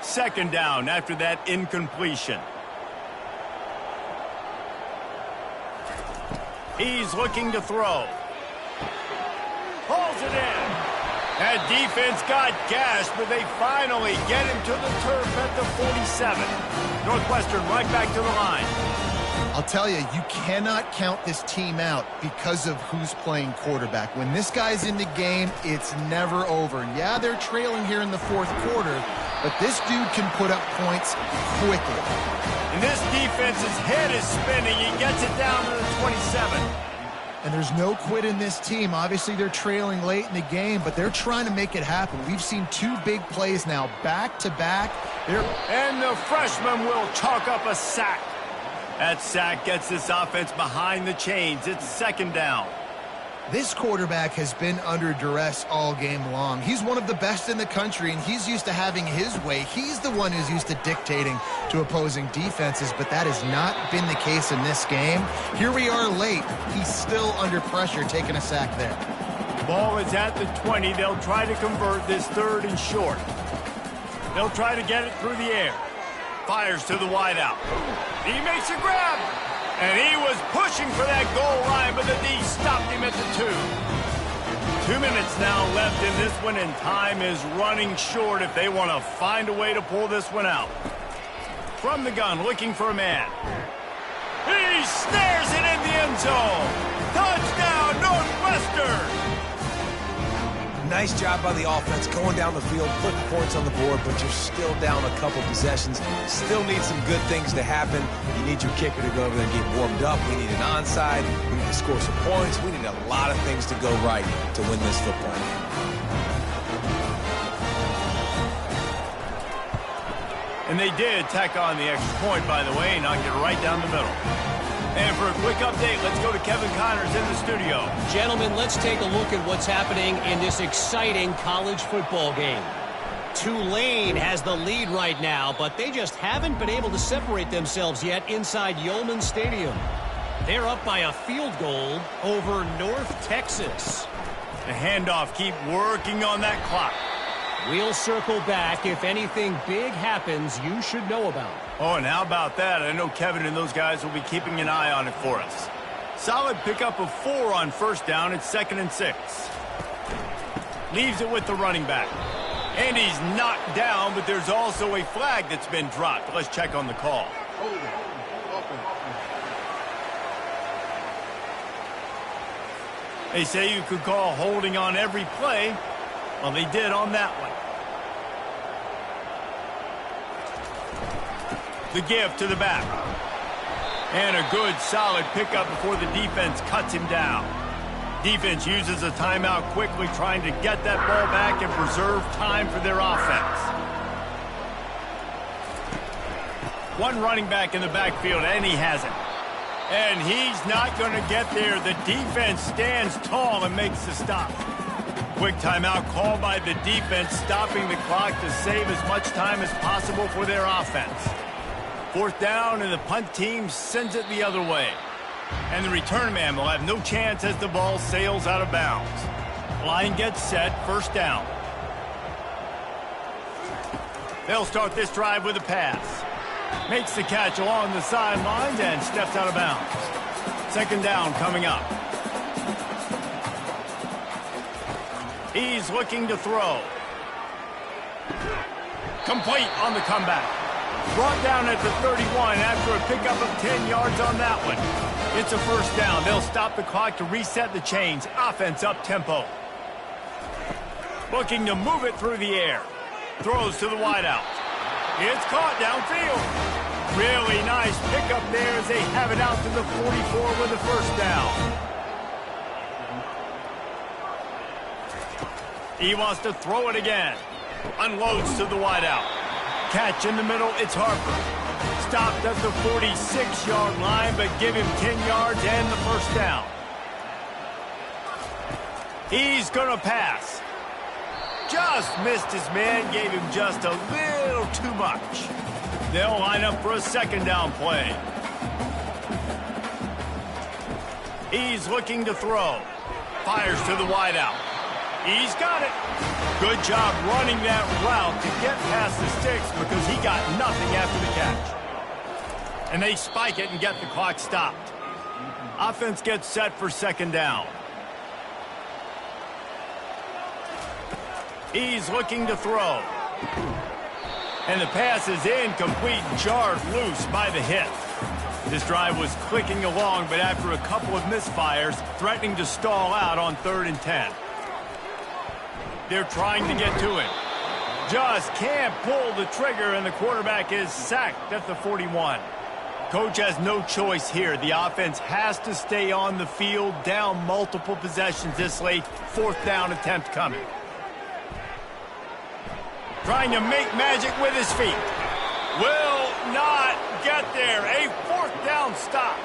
Second down after that incompletion. He's looking to throw. Pulls it in. That defense got gashed, but they finally get him to the turf at the 47. Northwestern right back to the line. I'll tell you, you cannot count this team out because of who's playing quarterback. When this guy's in the game, it's never over. Yeah, they're trailing here in the fourth quarter, but this dude can put up points quickly. And this defense's head is spinning. He gets it down to the 27. And there's no quit in this team. Obviously, they're trailing late in the game, but they're trying to make it happen. We've seen two big plays now, back-to-back. And the freshman will chalk up a sack. That sack gets this offense behind the chains. It's second down. This quarterback has been under duress all game long. He's one of the best in the country, and he's used to having his way. He's the one who's used to dictating to opposing defenses, but that has not been the case in this game. Here we are late. He's still under pressure, taking a sack there. Ball is at the 20. They'll try to convert this third and short. They'll try to get it through the air. Fires to the wideout. He makes a grab. And he was pushing for that goal line, but the D stopped him at the 2. 2 minutes now left in this one, and time is running short if they want to find a way to pull this one out. From the gun, looking for a man. He snares it in the end zone. Touchdown, Northwestern! Nice job by the offense going down the field, putting points on the board, but you're still down a couple possessions. Still need some good things to happen. You need your kicker to go over there and get warmed up. We need an onside. We need to score some points. We need a lot of things to go right to win this football game. And they did tack on the extra point, by the way, and knocked it right down the middle. And for a quick update, let's go to Kevin Connors in the studio. Gentlemen, let's take a look at what's happening in this exciting college football game. Tulane has the lead right now, but they just haven't been able to separate themselves yet inside Yulman Stadium. They're up by a field goal over North Texas. The handoff, keep working on that clock. We'll circle back. If anything big happens, you should know about. Oh, and how about that? I know Kevin and those guys will be keeping an eye on it for us. Solid pickup of 4 on first down. It's 2nd and 6. Leaves it with the running back. And he's knocked down, but there's also a flag that's been dropped. Let's check on the call. They say you could call holding on every play. Well, they did on that one. The give to the back. And a good, solid pickup before the defense cuts him down. Defense uses a timeout quickly, trying to get that ball back and preserve time for their offense. One running back in the backfield, and he has it. And he's not going to get there. The defense stands tall and makes the stop. Quick timeout called by the defense, stopping the clock to save as much time as possible for their offense. 4th down, and the punt team sends it the other way. And the return man will have no chance as the ball sails out of bounds. Line gets set, 1st down. They'll start this drive with a pass. Makes the catch along the sidelines and steps out of bounds. 2nd down coming up. He's looking to throw. Complete on the comeback. Brought down at the 31 after a pickup of 10 yards on that one. It's a 1st down. They'll stop the clock to reset the chains. Offense up tempo. Looking to move it through the air. Throws to the wideout. It's caught downfield. Really nice pickup there as they have it out to the 44 with a 1st down. He wants to throw it again. Unloads to the wideout. Catch in the middle, it's Harper. Stopped at the 46-yard line, but give him 10 yards and the 1st down. He's going to pass. Just missed his man, gave him just a little too much. They'll line up for a 2nd down play. He's looking to throw. Fires to the wideout. He's got it. Good job running that route to get past the sticks because he got nothing after the catch. And they spike it and get the clock stopped. Offense gets set for 2nd down. He's looking to throw. And the pass is incomplete, jarred loose by the hit. This drive was clicking along, but after a couple of misfires, threatening to stall out on 3rd and 10. They're trying to get to it. Just can't pull the trigger, and the quarterback is sacked at the 41. Coach has no choice here. The offense has to stay on the field, down multiple possessions this late. 4th down attempt coming. Trying to make magic with his feet. Will not get there. A 4th down stop.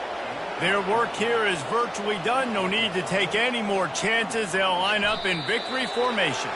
Their work here is virtually done. No need to take any more chances. They'll line up in victory formation.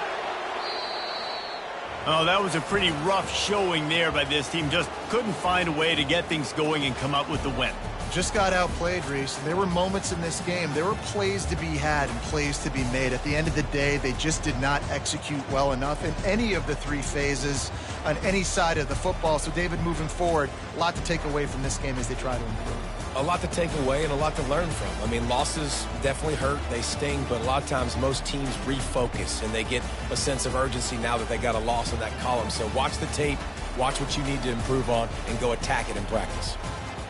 Oh, that was a pretty rough showing there by this team. Just couldn't find a way to get things going and come up with the win. Just got outplayed, Reese. There were moments in this game. There were plays to be had and plays to be made. At the end of the day, they just did not execute well enough in any of the 3 phases on any side of the football. So, David, moving forward, a lot to take away from this game as they try to improve. A lot to take away and a lot to learn from. I mean, losses definitely hurt. They sting, but a lot of times most teams refocus and they get a sense of urgency now that they got a loss in that column. So watch the tape, watch what you need to improve on, and go attack it in practice.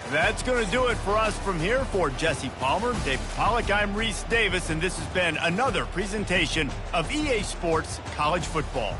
That's going to do it for us from here. For Jesse Palmer, David Pollack, I'm Reese Davis, and this has been another presentation of EA Sports College Football.